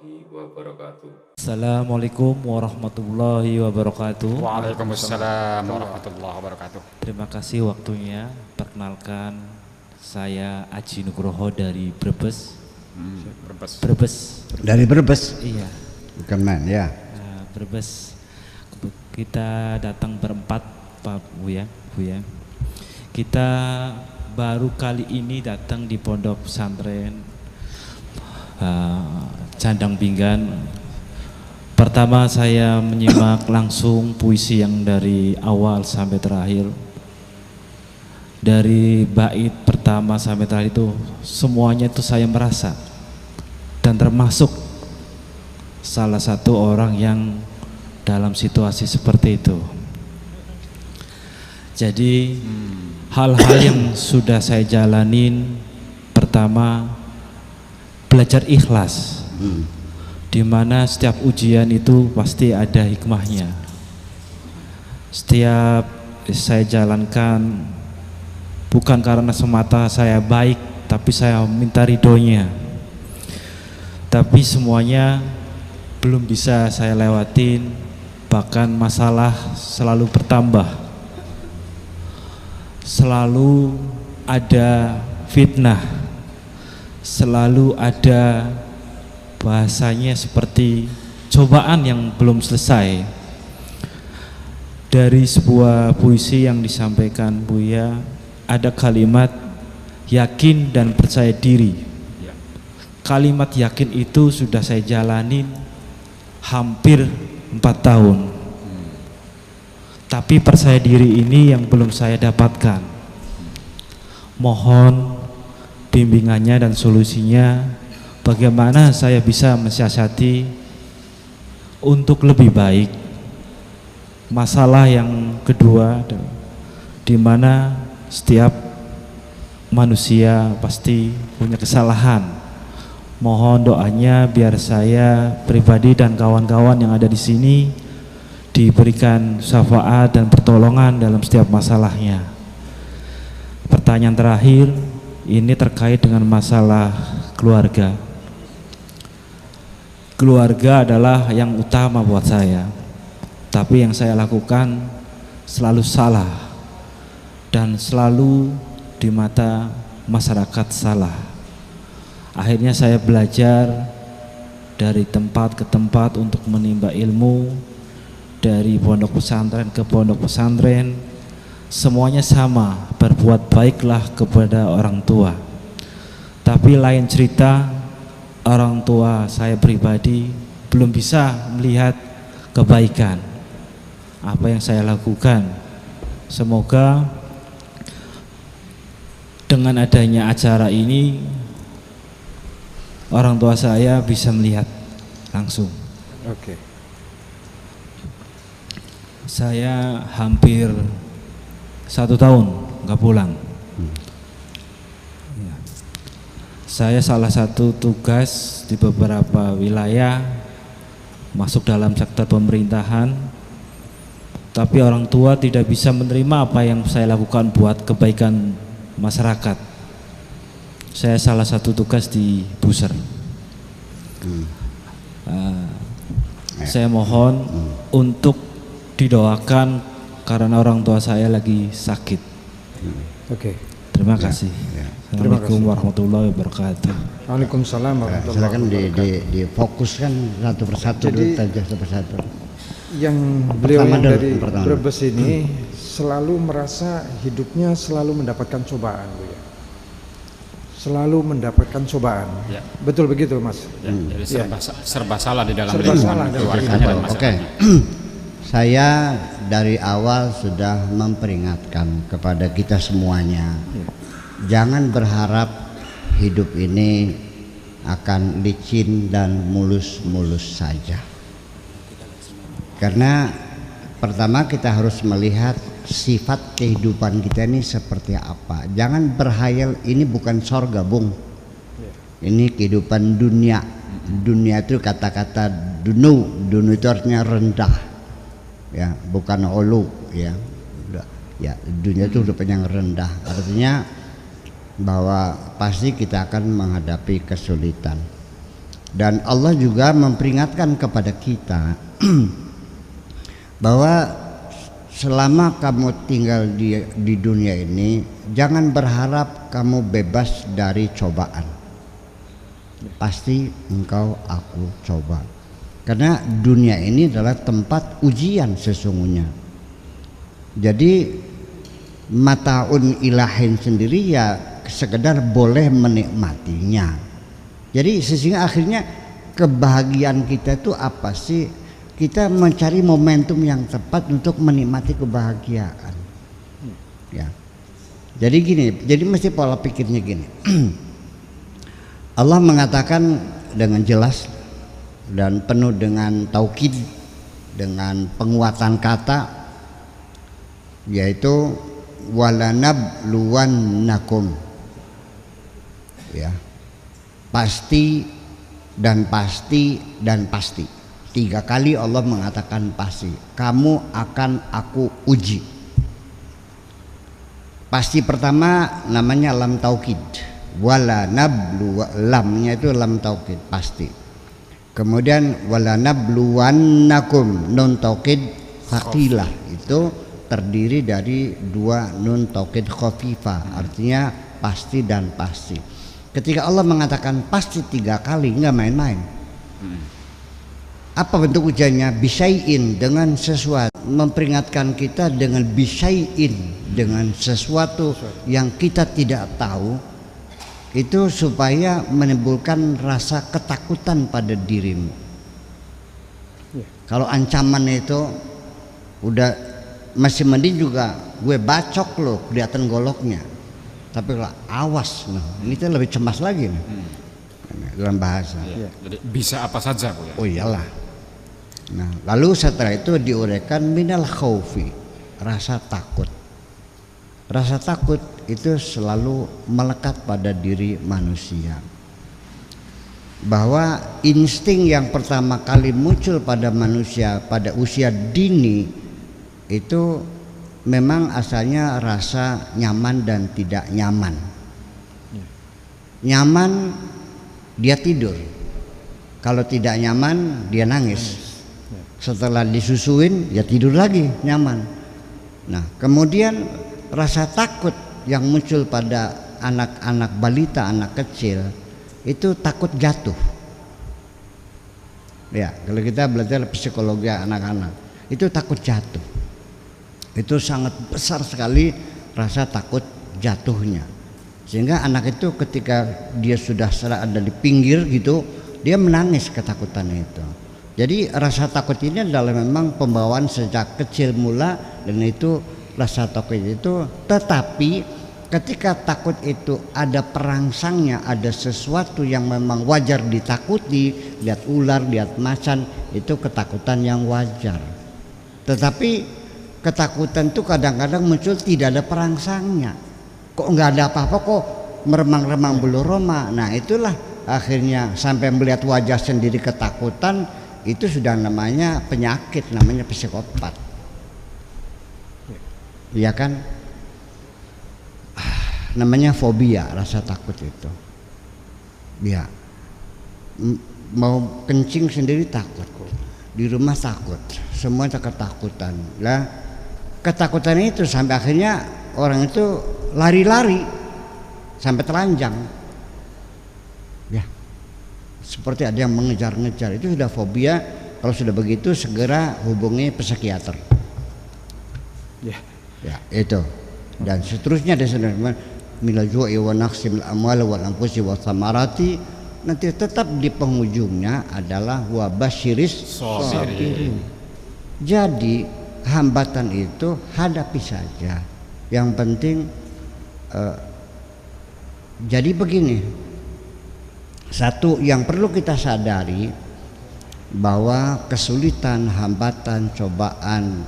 warahmatullahi wabarakatuh. Assalamualaikum warahmatullahi wabarakatuh. Waalaikumsalam warahmatullahi wabarakatuh. Terima kasih waktunya. Perkenalkan, saya Aji Nugroho dari Brebes. Brebes. Brebes. Dari Brebes? Iya. Bukan main ya. Brebes. Kita datang berempat, Pak Buya. Kita baru kali ini datang di pondok pesantren Candang Pinggan. Pertama saya menyimak langsung puisi yang dari awal sampai terakhir. Dari bait pertama sampai terakhir itu semuanya itu saya merasa dan termasuk salah satu orang yang dalam situasi seperti itu. Jadi hal-hal yang sudah saya jalanin, pertama belajar ikhlas, dimana setiap ujian itu pasti ada hikmahnya. Setiap saya jalankan bukan karena semata saya baik, tapi saya minta ridhonya. Tapi semuanya belum bisa saya lewatin, bahkan masalah selalu bertambah. Selalu ada fitnah, selalu ada bahasanya seperti cobaan yang belum selesai. Dari sebuah puisi yang disampaikan Buya, ada kalimat yakin dan percaya diri. Kalimat yakin itu sudah saya jalanin hampir 4 tahun. Tapi percaya diri ini yang belum saya dapatkan. Mohon bimbingannya dan solusinya, bagaimana saya bisa mensiasati untuk lebih baik. Masalah yang kedua, di mana setiap manusia pasti punya kesalahan. Mohon doanya biar saya pribadi dan kawan-kawan yang ada di sini diberikan syafaat dan pertolongan dalam setiap masalahnya. Pertanyaan terakhir ini terkait dengan masalah keluarga. Keluarga adalah yang utama buat saya, tapi yang saya lakukan selalu salah dan selalu di mata masyarakat salah. Akhirnya saya belajar dari tempat ke tempat untuk menimba ilmu, dari pondok pesantren ke pondok pesantren. Semuanya sama, berbuat baiklah kepada orang tua. Tapi lain cerita, orang tua saya pribadi belum bisa melihat kebaikan apa yang saya lakukan. Semoga dengan adanya acara ini orang tua saya bisa melihat langsung. Oke. Saya hampir 1 tahun nggak pulang. Ya. Saya salah satu tugas di beberapa wilayah masuk dalam sektor pemerintahan, tapi orang tua tidak bisa menerima apa yang saya lakukan buat kebaikan masyarakat. Saya salah satu tugas di Buser. Saya mohon untuk didoakan karena orang tua saya lagi sakit. Oke. Terima kasih. Assalamualaikum warahmatullahi wabarakatuh. Waalaikumsalam warahmatullahi Silakan wabarakatuh. difokuskan satu persatu Jadi, saja satu persatu. Yang beliau Pertama yang dulu, dari pertama. Brebes ini selalu merasa hidupnya selalu mendapatkan cobaan, Bu ya. Selalu mendapatkan cobaan. Ya. Betul begitu, Mas? Ya, jadi serba salah di dalam Serba salah dalam keluarganya dan Oke. masyarakatnya. Saya dari awal sudah memperingatkan kepada kita semuanya. Jangan berharap hidup ini akan licin dan mulus-mulus saja. Karena pertama kita harus melihat sifat kehidupan kita ini seperti apa. Jangan berhayal ini bukan sorga, Bung. Ini kehidupan dunia. Dunia itu kata-kata dunu itu artinya rendah. Ya, bukan ulu ya. Ya, dunia itu udah yang rendah. Artinya bahwa pasti kita akan menghadapi kesulitan. Dan Allah juga memperingatkan kepada kita bahwa selama kamu tinggal di dunia ini, jangan berharap kamu bebas dari cobaan. Pasti engkau aku coba. Karena dunia ini adalah tempat ujian sesungguhnya. Jadi mataun ilahin sendiri ya sekedar boleh menikmatinya. Jadi sesungguhnya akhirnya kebahagiaan kita itu apa sih? Kita mencari momentum yang tepat untuk menikmati kebahagiaan. Ya. Jadi gini, jadi mesti pola pikirnya gini. Allah mengatakan dengan jelas dan penuh dengan taukid, dengan penguatan kata, yaitu walanabluwannakum, ya, pasti dan pasti dan pasti. 3 kali Allah mengatakan pasti, kamu akan aku uji. Pasti pertama namanya lam taukid, walanablu, lamnya itu lam taukid, pasti. Kemudian walanabluwannakum, nun taukid thaqilah, itu terdiri dari 2 nun taukid khafifah, artinya pasti dan pasti. Ketika Allah mengatakan pasti 3 kali, nggak main-main. Apa bentuk ujiannya? Bisyai'in, dengan sesuatu, memperingatkan kita dengan bisyai'in, dengan sesuatu yang kita tidak tahu, itu supaya menimbulkan rasa ketakutan pada dirimu. Kalau ancaman itu udah masih mending juga gue bacok loh, kelihatan goloknya. Tapi kalau awas, nah, ini tuh lebih cemas lagi nih. Dalam bahasa. Jadi bisa apa saja, Bu, ya? Oh iyalah. Nah, lalu setelah itu diuraikan minal khaufi, rasa takut. Rasa takut itu selalu melekat pada diri manusia. Bahwa insting yang pertama kali muncul pada manusia pada usia dini itu memang asalnya rasa nyaman dan tidak nyaman. Nyaman dia tidur, kalau tidak nyaman dia nangis. Setelah disusuin ya tidur lagi nyaman. Nah, kemudian rasa takut yang muncul pada anak-anak balita, anak kecil, itu takut jatuh. Ya, kalau kita belajar psikologi anak-anak, itu takut jatuh. Itu sangat besar sekali rasa takut jatuhnya. Sehingga anak itu ketika dia sudah ada di pinggir gitu, dia menangis ketakutan itu. Jadi rasa takut ini adalah memang pembawaan sejak kecil mula, dan itu rasa takut itu. Tetapi ketika takut itu ada perangsangnya, ada sesuatu yang memang wajar ditakuti, lihat ular, lihat macan, itu ketakutan yang wajar. Tetapi ketakutan itu kadang-kadang muncul tidak ada perangsangnya. Kok nggak ada apa-apa, kok meremang-remang bulu roma. Nah itulah akhirnya sampai melihat wajah sendiri ketakutan, itu sudah namanya penyakit, namanya psikopat. Iya kan? Namanya fobia, rasa takut itu. Ya, mau kencing sendiri takut, di rumah takut, semua ketakutan. Lah, ketakutan itu sampai akhirnya orang itu lari-lari sampai telanjang. Ya, seperti ada yang mengejar-ngejar, itu sudah fobia. Kalau sudah begitu segera hubungi psikiater. Ya, itu. Dan seterusnya ada minal ju'i wa naqsimil amwal wal anfusi was samarati, nanti tetap di penghujungnya adalah wa basyiris sabirin. Jadi hambatan itu hadapi saja. Yang penting jadi begini. Satu yang perlu kita sadari, bahwa kesulitan, hambatan, cobaan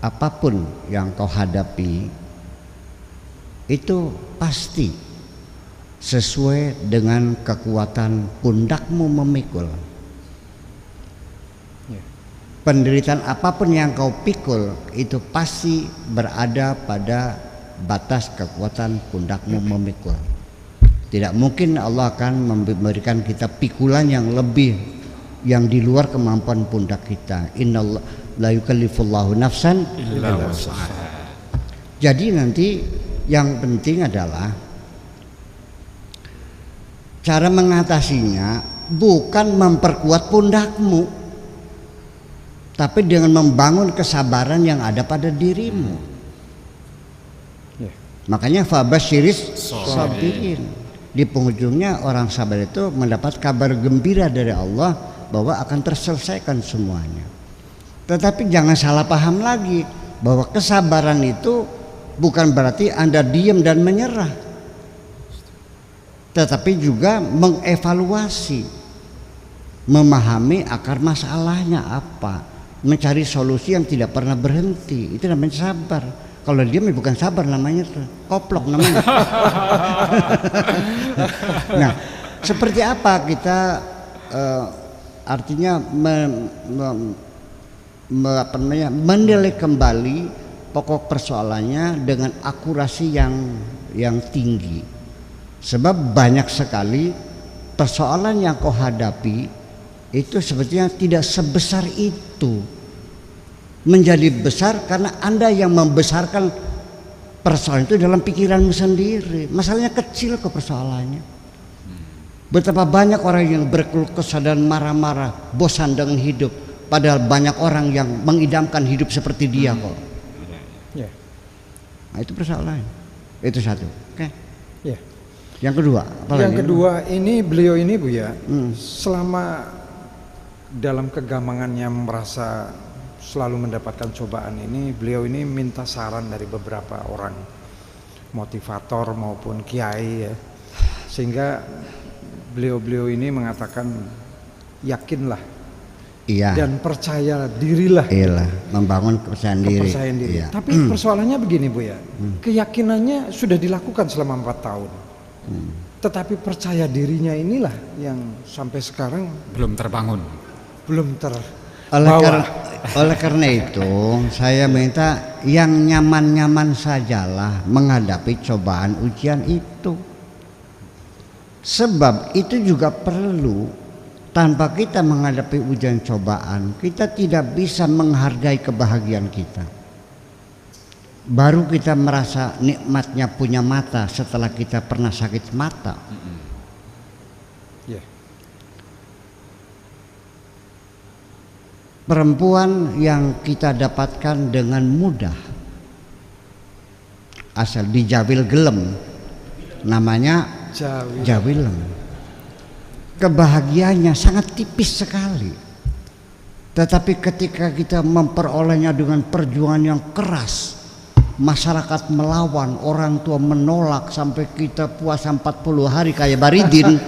apapun yang kau hadapi itu pasti sesuai dengan kekuatan pundakmu memikul. Penderitaan apapun yang kau pikul itu pasti berada pada batas kekuatan pundakmu memikul. Tidak mungkin Allah akan memberikan kita pikulan yang lebih, yang di luar kemampuan pundak kita. Innallaha la yukallifullahu nafsan Illa wus'aha. Jadi nanti yang penting adalah cara mengatasinya bukan memperkuat pundakmu, tapi dengan membangun kesabaran yang ada pada dirimu. Makanya fabasyiris sabirin. Di penghujungnya orang sabar itu mendapat kabar gembira dari Allah bahwa akan terselesaikan semuanya. Tetapi jangan salah paham lagi bahwa kesabaran itu bukan berarti Anda diam dan menyerah, tetapi juga mengevaluasi, memahami akar masalahnya apa, mencari solusi yang tidak pernah berhenti. Itu namanya sabar. Kalau diam bukan sabar, namanya koplok namanya. Nah, seperti apa kita artinya menilai kembali pokok persoalannya dengan akurasi yang tinggi. Sebab banyak sekali persoalan yang kau hadapi itu sebetulnya tidak sebesar itu. Menjadi besar karena Anda yang membesarkan persoalan itu dalam pikiranmu sendiri. Masalahnya kecil kok persoalannya. Betapa banyak orang yang berkeluh kesah dan marah-marah, bosan dengan hidup, padahal banyak orang yang mengidamkan hidup seperti dia kok. Nah, itu persoalan. Itu satu. Oke. Ya. Yang kedua, Yang kedua ini beliau ini Bu ya, selama dalam kegamangannya merasa selalu mendapatkan cobaan ini, beliau ini minta saran dari beberapa orang motivator maupun kiai ya, sehingga beliau ini mengatakan yakinlah, iya, dan percaya dirilah. Iyalah, membangun kepercayaan diri. Iya. Tapi persoalannya begini Bu ya, keyakinannya sudah dilakukan selama 4 tahun, tetapi percaya dirinya inilah yang sampai sekarang Belum terbangun. belum Oleh karena itu saya minta yang nyaman-nyaman sajalah menghadapi cobaan ujian itu. Sebab itu juga perlu. Tanpa kita menghadapi ujian cobaan, kita tidak bisa menghargai kebahagiaan kita. Baru kita merasa nikmatnya punya mata setelah kita pernah sakit mata. Perempuan yang kita dapatkan dengan mudah asal dijawil gelem, namanya jawilem. Kebahagiaannya sangat tipis sekali, tetapi ketika kita memperolehnya dengan perjuangan yang keras, masyarakat melawan, orang tua menolak, sampai kita puasa 40 hari kayak Baridin.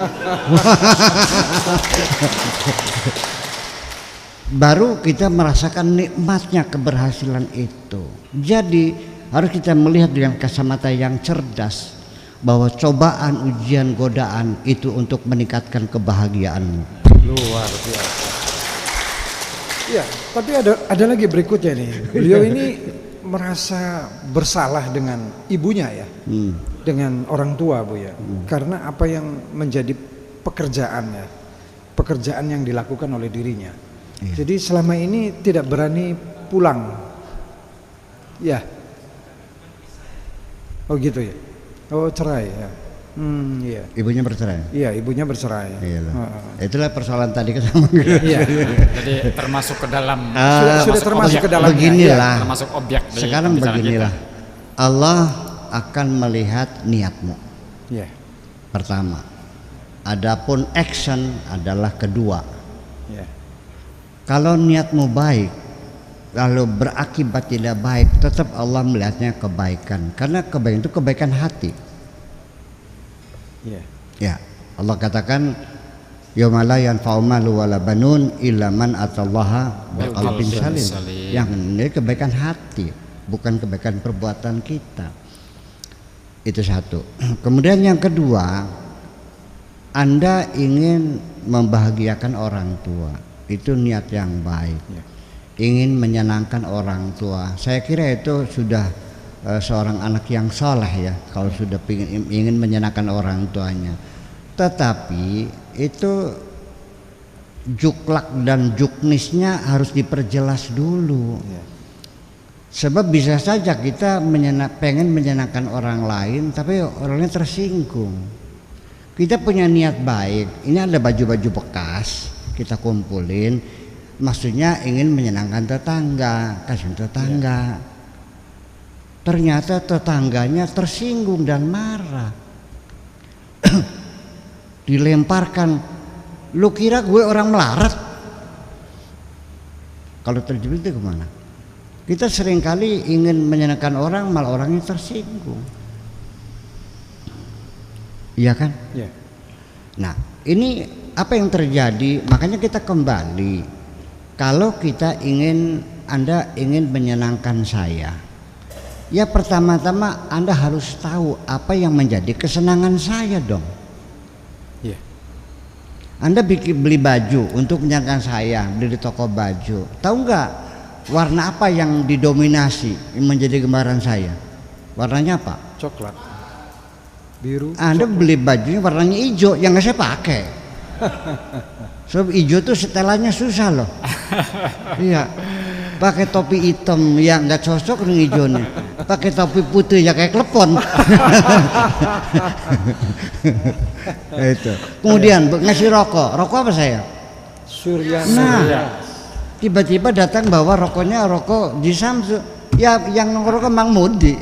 Baru kita merasakan nikmatnya keberhasilan itu. Jadi harus kita melihat dengan kacamata yang cerdas bahwa cobaan, ujian, godaan itu untuk meningkatkan kebahagiaanmu. Luar biasa. Ya, tapi ada lagi berikutnya nih. Beliau ini merasa bersalah dengan ibunya ya, dengan orang tua Bu ya, karena apa yang menjadi pekerjaan yang dilakukan oleh dirinya. Jadi selama ini tidak berani pulang. Ya. Oh gitu ya. Oh cerai ya. Iya. Ibunya bercerai. Iya, ibunya bercerai. Itulah persoalan tadi kan. Iya. Jadi termasuk ke dalam sudah termasuk ke dalamnya. Beginilah. termasuk objek. Sekarang beginilah. Allah akan melihat niatmu. Iya. Pertama. Adapun action adalah kedua. Iya. Kalau niatmu baik, kalau berakibat tidak baik, tetap Allah melihatnya kebaikan. Karena kebaikan itu kebaikan hati. Ya, Allah katakan yauma la yanfa'u malu wala banun illa man atallaha biqalbin salim. Yang ini kebaikan hati, bukan kebaikan perbuatan kita. Itu satu. Kemudian yang kedua, Anda ingin membahagiakan orang tua. Itu niat yang baik. Ingin menyenangkan orang tua. Saya kira itu sudah seorang anak yang soleh ya, kalau sudah ingin menyenangkan orang tuanya. Tetapi itu juklak dan juknisnya harus diperjelas dulu. Sebab bisa saja kita pengen menyenangkan orang lain tapi orangnya tersinggung. Kita punya niat baik, ini ada baju-baju bekas kita kumpulin, maksudnya ingin menyenangkan tetangga, kasihan tetangga. Ternyata tetangganya tersinggung dan marah. Dilemparkan, lu kira gue orang melarat? Kalau terjebak itu kemana? Kita seringkali ingin menyenangkan orang, malah orangnya tersinggung. Iya kan? Ya. Nah, ini apa yang terjadi? Makanya kita kembali. Kalau kita Anda ingin menyenangkan saya, ya pertama-tama Anda harus tahu apa yang menjadi kesenangan saya dong. Ya. Anda beli baju untuk menyenangkan saya, beli di toko baju. Tahu nggak warna apa yang didominasi menjadi gembaran saya? Warnanya apa? Coklat, biru. Anda beli bajunya warnanya hijau, yang nggak saya pakai. Sebab hijau tuh setelannya susah loh. Iya. Pakai topi hitam yang nggak cocok dengan hijaunya. Pakai topi putih ya kayak klepon. Itu. Kemudian ngasih rokok. Rokok apa saya? Surya. Nah, tiba-tiba datang bawa rokoknya rokok di Samsu. Ya yang ngerokok Mang Mudi.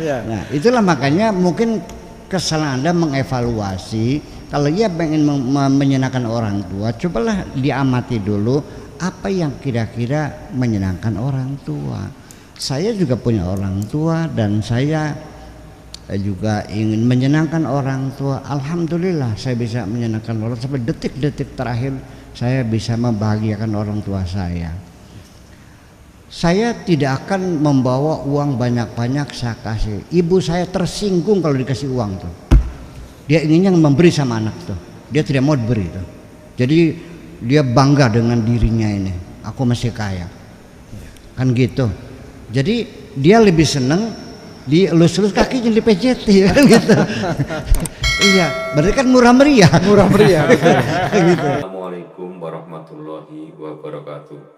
Ya. Nah, itulah makanya mungkin kesalahan Anda mengevaluasi. Kalau dia pengen menyenangkan orang tua, cobalah diamati dulu apa yang kira-kira menyenangkan orang tua. Saya juga punya orang tua dan saya juga ingin menyenangkan orang tua. Alhamdulillah saya bisa menyenangkan orang sampai detik-detik terakhir saya bisa membahagiakan orang tua saya. Saya tidak akan membawa uang banyak-banyak saya kasih. Ibu saya tersinggung kalau dikasih uang tuh. Dia inginnya memberi sama anak tuh. Dia tidak mau diberi tuh. Jadi dia bangga dengan dirinya ini. Aku masih kaya. Kan gitu. Jadi dia lebih seneng dielus-elus kakinya di PJT kan gitu. Iya, berarti kan murah meriah. Murah meriah. Gitu. Assalamualaikum warahmatullahi wabarakatuh.